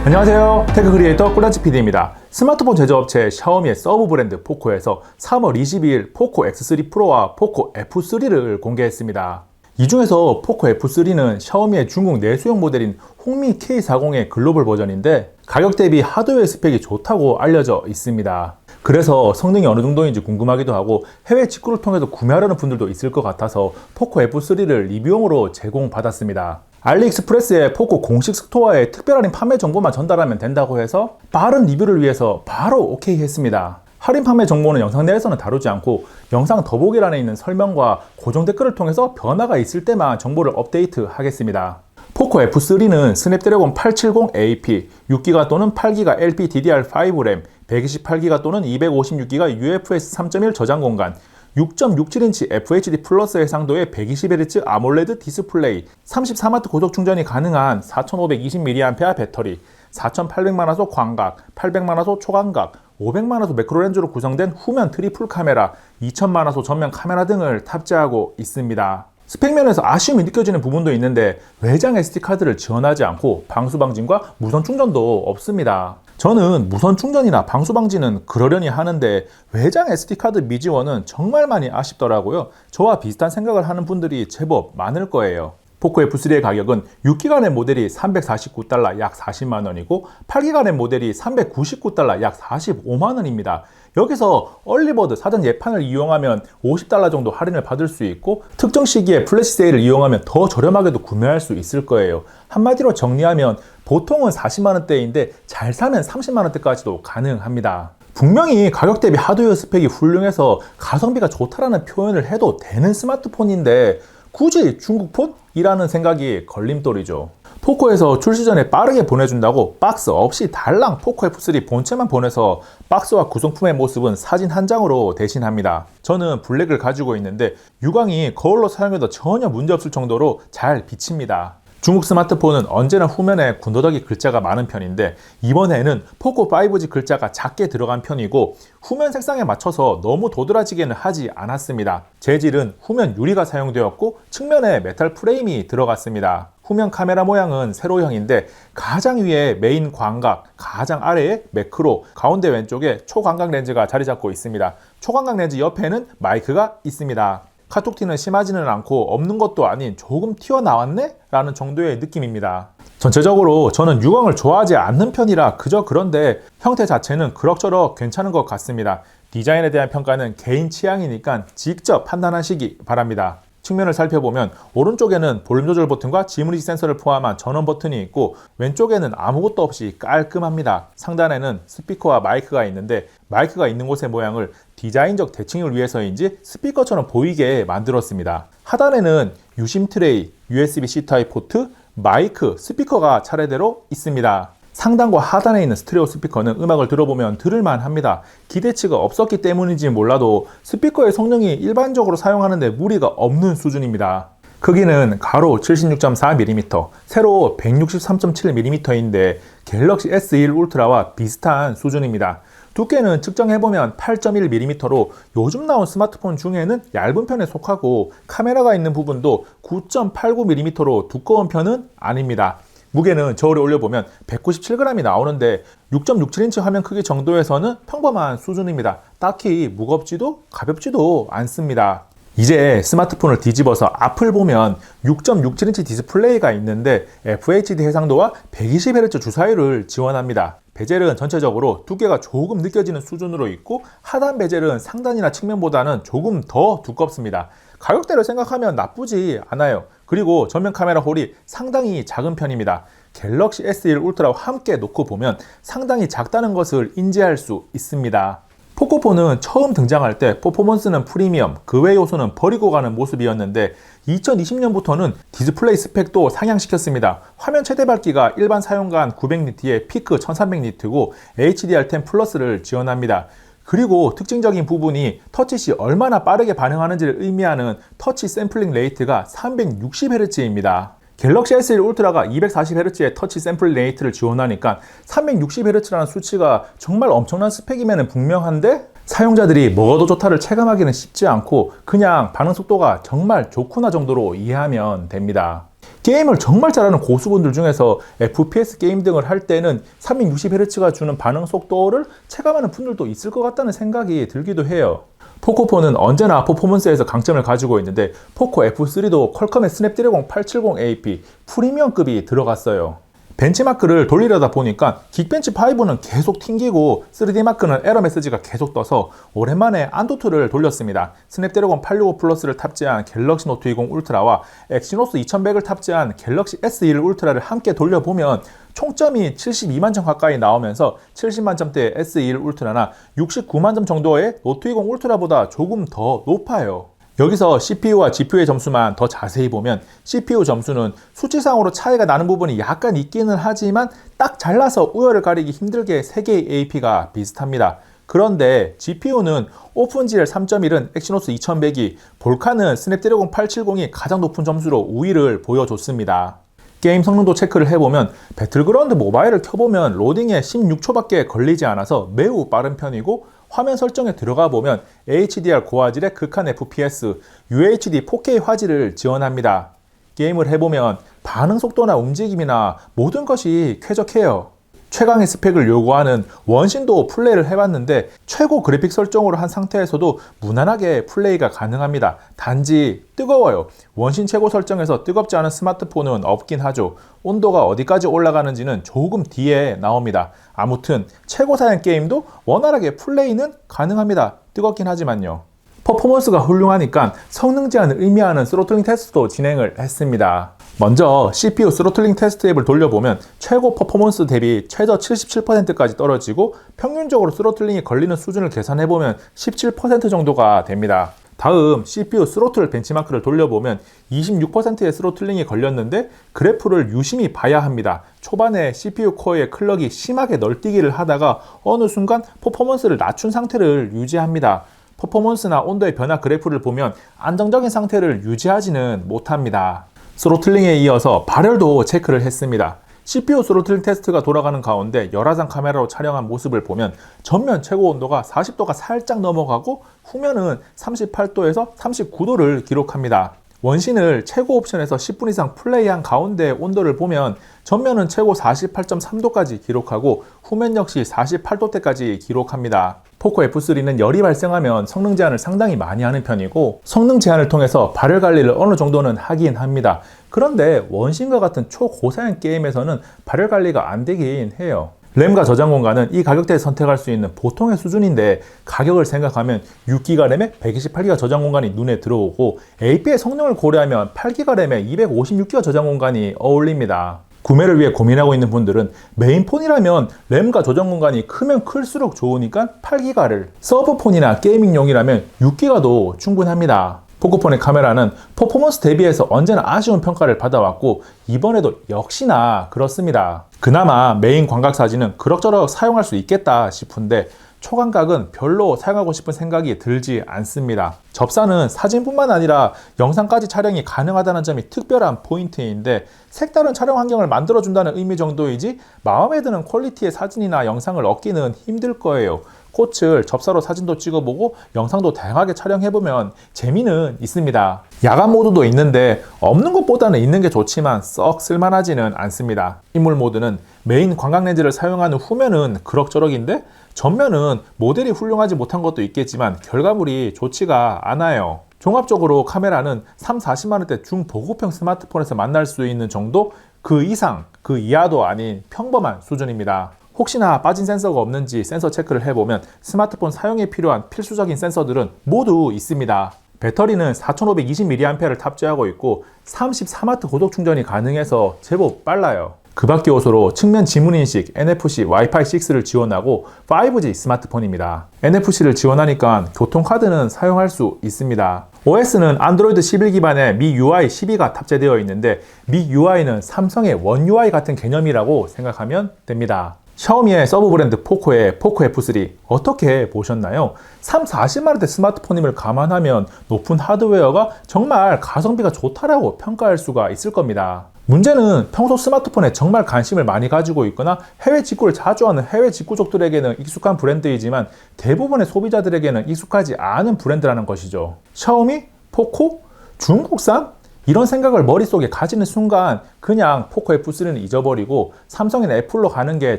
안녕하세요. 테크 크리에이터 꿀라치 PD입니다. 스마트폰 제조업체 샤오미의 서브 브랜드 포코에서 3월 22일 포코 X3 프로와 포코 F3를 공개했습니다. 이 중에서 포코 F3는 샤오미의 중국 내수용 모델인 홍미 K40의 글로벌 버전인데 가격 대비 하드웨어 스펙이 좋다고 알려져 있습니다. 그래서 성능이 어느 정도인지 궁금하기도 하고 해외 직구를 통해서 구매하려는 분들도 있을 것 같아서 포코 F3를 리뷰용으로 제공받았습니다. 알리익스프레스에 포코 공식 스토어에 특별 할인 판매 정보만 전달하면 된다고 해서 빠른 리뷰를 위해서 바로 오케이 했습니다. 할인 판매 정보는 영상 내에서는 다루지 않고 영상 더보기란에 있는 설명과 고정 댓글을 통해서 변화가 있을 때만 정보를 업데이트 하겠습니다. 포코 F3는 스냅드래곤 870AP, 6기가 또는 8기가 LPDDR5 램, 128기가 또는 256기가 UFS 3.1 저장 공간, 6.67인치 FHD 플러스 해상도의 120Hz 아몰레드 디스플레이, 34W 고속 충전이 가능한 4520mAh 배터리, 4800만화소 광각, 800만화소 초광각, 500만화소 매크로렌즈로 구성된 후면 트리플 카메라, 2000만화소 전면 카메라 등을 탑재하고 있습니다. 스펙면에서 아쉬움이 느껴지는 부분도 있는데 외장 SD카드를 지원하지 않고 방수방진과 무선 충전도 없습니다. 저는 무선 충전이나 방수방진은 그러려니 하는데 외장 SD카드 미지원은 정말 많이 아쉽더라고요. 저와 비슷한 생각을 하는 분들이 제법 많을 거예요. 포코 F3의 가격은 6기가 램 모델이 $349 약 40만원이고 8기가 램 모델이 $399 약 45만원입니다. 여기서 얼리버드 사전 예판을 이용하면 $50 정도 할인을 받을 수 있고 특정 시기에 플래시 세일을 이용하면 더 저렴하게도 구매할 수 있을 거예요. 한마디로 정리하면 보통은 40만원대인데 잘 사면 30만원대까지도 가능합니다. 분명히 가격 대비 하드웨어 스펙이 훌륭해서 가성비가 좋다라는 표현을 해도 되는 스마트폰인데 굳이 중국폰? 이라는 생각이 걸림돌이죠. 포코에서 출시 전에 빠르게 보내준다고 박스 없이 달랑 포코 F3 본체만 보내서 박스와 구성품의 모습은 사진 한 장으로 대신합니다. 저는 블랙을 가지고 있는데 유광이 거울로 사용해도 전혀 문제없을 정도로 잘 비칩니다. 중국 스마트폰은 언제나 후면에 군더더기 글자가 많은 편인데 이번에는 포코 5G 글자가 작게 들어간 편이고 후면 색상에 맞춰서 너무 도드라지게는 하지 않았습니다. 재질은 후면 유리가 사용되었고 측면에 메탈 프레임이 들어갔습니다. 후면 카메라 모양은 세로형인데 가장 위에 메인 광각, 가장 아래에 매크로, 가운데 왼쪽에 초광각 렌즈가 자리 잡고 있습니다. 초광각 렌즈 옆에는 마이크가 있습니다. 카톡티는 심하지는 않고 없는 것도 아닌 조금 튀어나왔네? 라는 정도의 느낌입니다. 전체적으로 저는 유광을 좋아하지 않는 편이라 그저 그런데 형태 자체는 그럭저럭 괜찮은 것 같습니다. 디자인에 대한 평가는 개인 취향이니까 직접 판단하시기 바랍니다. 측면을 살펴보면 오른쪽에는 볼륨 조절 버튼과 지문인식 센서를 포함한 전원 버튼이 있고 왼쪽에는 아무것도 없이 깔끔합니다. 상단에는 스피커와 마이크가 있는데 마이크가 있는 곳의 모양을 디자인적 대칭을 위해서인지 스피커처럼 보이게 만들었습니다. 하단에는 유심 트레이, USB-C 타입 포트, 마이크, 스피커가 차례대로 있습니다. 상단과 하단에 있는 스테레오 스피커는 음악을 들어보면 들을만 합니다. 기대치가 없었기 때문인지 몰라도 스피커의 성능이 일반적으로 사용하는데 무리가 없는 수준입니다. 크기는 가로 76.4mm, 세로 163.7mm인데 갤럭시 S1 울트라와 비슷한 수준입니다. 두께는 측정해보면 8.1mm로 요즘 나온 스마트폰 중에는 얇은 편에 속하고 카메라가 있는 부분도 9.89mm로 두꺼운 편은 아닙니다. 무게는 저울에 올려보면 197g이 나오는데 6.67인치 화면 크기 정도에서는 평범한 수준입니다. 딱히 무겁지도 가볍지도 않습니다. 이제 스마트폰을 뒤집어서 앞을 보면 6.67인치 디스플레이가 있는데 FHD 해상도와 120Hz 주사율을 지원합니다. 베젤은 전체적으로 두께가 조금 느껴지는 수준으로 있고 하단 베젤은 상단이나 측면보다는 조금 더 두껍습니다. 가격대를 생각하면 나쁘지 않아요. 그리고 전면 카메라 홀이 상당히 작은 편입니다. 갤럭시 S1 울트라와 함께 놓고 보면 상당히 작다는 것을 인지할 수 있습니다. 포코폰은 처음 등장할 때 퍼포먼스는 프리미엄, 그 외 요소는 버리고 가는 모습이었는데 2020년부터는 디스플레이 스펙도 상향시켰습니다. 화면 최대 밝기가 일반 사용간 900니트에 피크 1300니트고 HDR10 플러스를 지원합니다. 그리고 특징적인 부분이 터치 시 얼마나 빠르게 반응하는지를 의미하는 터치 샘플링 레이트가 360Hz입니다. 갤럭시 S1 울트라가 240Hz의 터치 샘플 레이트를 지원하니까 360Hz라는 수치가 정말 엄청난 스펙이면 분명한데 사용자들이 뭐가 더 좋다를 체감하기는 쉽지 않고 그냥 반응 속도가 정말 좋구나 정도로 이해하면 됩니다. 게임을 정말 잘하는 고수분들 중에서 FPS 게임 등을 할 때는 360Hz가 주는 반응 속도를 체감하는 분들도 있을 것 같다는 생각이 들기도 해요. 포코4는 언제나 퍼포먼스에서 강점을 가지고 있는데 포코 F3도 퀄컴의 스냅드래곤 870AP 프리미엄급이 들어갔어요. 벤치마크를 돌리려다 보니까 긱벤치5는 계속 튕기고 3D마크는 에러 메시지가 계속 떠서 오랜만에 안투투를 돌렸습니다. 스냅드래곤 865 플러스를 탑재한 갤럭시 노트 20 울트라와 엑시노스 2100을 탑재한 갤럭시 S21 울트라를 함께 돌려보면 총점이 72만 점 가까이 나오면서 70만 점대의 S21 울트라나 69만 점 정도의 노트 20 울트라보다 조금 더 높아요. 여기서 CPU와 GPU의 점수만 더 자세히 보면 CPU 점수는 수치상으로 차이가 나는 부분이 약간 있기는 하지만 딱 잘라서 우열을 가리기 힘들게 3개의 AP가 비슷합니다. 그런데 GPU는 오픈GL 3.1은 엑시노스 2100이, 볼카는 스냅드래곤 870이 가장 높은 점수로 우위를 보여줬습니다. 게임 성능도 체크를 해보면 배틀그라운드 모바일을 켜보면 로딩에 16초밖에 걸리지 않아서 매우 빠른 편이고, 화면 설정에 들어가 보면 HDR 고화질의 극한 FPS, UHD 4K 화질을 지원합니다. 게임을 해보면 반응 속도나 움직임이나 모든 것이 쾌적해요. 최강의 스펙을 요구하는 원신도 플레이를 해봤는데 최고 그래픽 설정으로 한 상태에서도 무난하게 플레이가 가능합니다. 단지 뜨거워요. 원신 최고 설정에서 뜨겁지 않은 스마트폰은 없긴 하죠. 온도가 어디까지 올라가는지는 조금 뒤에 나옵니다. 아무튼 최고 사양 게임도 원활하게 플레이는 가능합니다. 뜨겁긴 하지만요. 퍼포먼스가 훌륭하니까 성능 제한을 의미하는 스로틀링 테스트도 진행을 했습니다. 먼저 CPU 스로틀링 테스트 앱을 돌려보면 최고 퍼포먼스 대비 최저 77%까지 떨어지고 평균적으로 스로틀링이 걸리는 수준을 계산해보면 17% 정도가 됩니다. 다음 CPU 스로틀 벤치마크를 돌려보면 26%의 스로틀링이 걸렸는데 그래프를 유심히 봐야 합니다. 초반에 CPU 코어의 클럭이 심하게 널뛰기를 하다가 어느 순간 퍼포먼스를 낮춘 상태를 유지합니다. 퍼포먼스나 온도의 변화 그래프를 보면 안정적인 상태를 유지하지는 못합니다. 스로틀링에 이어서 발열도 체크를 했습니다. CPU 스로틀링 테스트가 돌아가는 가운데 열화상 카메라로 촬영한 모습을 보면 전면 최고 온도가 40도가 살짝 넘어가고 후면은 38도에서 39도를 기록합니다. 원신을 최고 옵션에서 10분 이상 플레이한 가운데 온도를 보면 전면은 최고 48.3도까지 기록하고 후면 역시 48도대까지 기록합니다. 포코 F3는 열이 발생하면 성능 제한을 상당히 많이 하는 편이고 성능 제한을 통해서 발열 관리를 어느 정도는 하긴 합니다. 그런데 원신과 같은 초고사양 게임에서는 발열 관리가 안 되긴 해요. 램과 저장 공간은 이 가격대에 선택할 수 있는 보통의 수준인데 가격을 생각하면 6기가 램에 128기가 저장 공간이 눈에 들어오고 AP의 성능을 고려하면 8기가 램에 256기가 저장 공간이 어울립니다. 구매를 위해 고민하고 있는 분들은 메인폰이라면 램과 저장 공간이 크면 클수록 좋으니까 8기가를, 서브폰이나 게이밍용이라면 6기가도 충분합니다. 포코폰의 카메라는 퍼포먼스 대비해서 언제나 아쉬운 평가를 받아왔고 이번에도 역시나 그렇습니다. 그나마 메인 광각 사진은 그럭저럭 사용할 수 있겠다 싶은데 초광각은 별로 사용하고 싶은 생각이 들지 않습니다. 접사는 사진뿐만 아니라 영상까지 촬영이 가능하다는 점이 특별한 포인트인데 색다른 촬영 환경을 만들어준다는 의미 정도이지 마음에 드는 퀄리티의 사진이나 영상을 얻기는 힘들 거예요. 꽃을 접사로 사진도 찍어보고 영상도 다양하게 촬영해보면 재미는 있습니다. 야간 모드도 있는데 없는 것보다는 있는 게 좋지만 썩 쓸만하지는 않습니다. 인물 모드는 메인 광각 렌즈를 사용하는 후면은 그럭저럭인데 전면은 모델이 훌륭하지 못한 것도 있겠지만 결과물이 좋지가 않아요. 종합적으로 카메라는 3-40만원대 중보급형 스마트폰에서 만날 수 있는 정도, 그 이상, 그 이하도 아닌 평범한 수준입니다. 혹시나 빠진 센서가 없는지 센서 체크를 해보면 스마트폰 사용에 필요한 필수적인 센서들은 모두 있습니다. 배터리는 4520mAh를 탑재하고 있고 34W 고속 충전이 가능해서 제법 빨라요. 그 밖의 요소로 측면 지문인식, NFC, 와이파이 6를 지원하고 5G 스마트폰입니다. NFC를 지원하니까 교통카드는 사용할 수 있습니다. OS는 안드로이드 11 기반의 MIUI 12가 탑재되어 있는데 MIUI는 삼성의 원 UI 같은 개념이라고 생각하면 됩니다. 샤오미의 서브 브랜드 포코의 포코 F3 어떻게 보셨나요? 3-40만원대 스마트폰임을 감안하면 높은 하드웨어가 정말 가성비가 좋다라고 평가할 수가 있을 겁니다. 문제는 평소 스마트폰에 정말 관심을 많이 가지고 있거나 해외 직구를 자주 하는 해외 직구족들에게는 익숙한 브랜드이지만 대부분의 소비자들에게는 익숙하지 않은 브랜드라는 것이죠. 샤오미? 포코? 중국산? 이런 생각을 머릿속에 가지는 순간 그냥 포코 F3는 잊어버리고 삼성이나 애플로 가는 게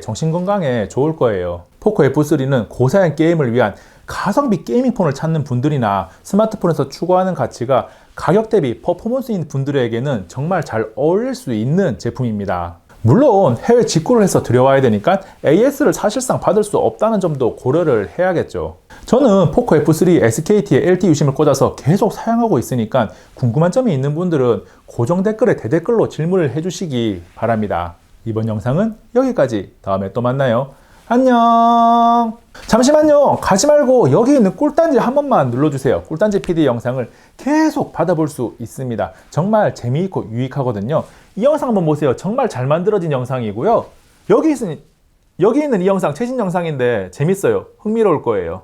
정신건강에 좋을 거예요. 포코 F3는 고사양 게임을 위한 가성비 게이밍폰을 찾는 분들이나 스마트폰에서 추구하는 가치가 가격 대비 퍼포먼스인 분들에게는 정말 잘 어울릴 수 있는 제품입니다. 물론 해외 직구를 해서 들여와야 되니까 AS를 사실상 받을 수 없다는 점도 고려를 해야겠죠. 저는 포코 F3 SKT에 LT 유심을 꽂아서 계속 사용하고 있으니까 궁금한 점이 있는 분들은 고정 댓글에 대댓글로 질문을 해주시기 바랍니다. 이번 영상은 여기까지. 다음에 또 만나요. 안녕. 잠시만요. 가지 말고 여기 있는 꿀단지 한 번만 눌러주세요. 꿀단지 PD 영상을 계속 받아볼 수 있습니다. 정말 재미있고 유익하거든요. 이 영상 한번 보세요. 정말 잘 만들어진 영상이고요. 여기 있는 이 영상 최신 영상인데 재밌어요. 흥미로울 거예요.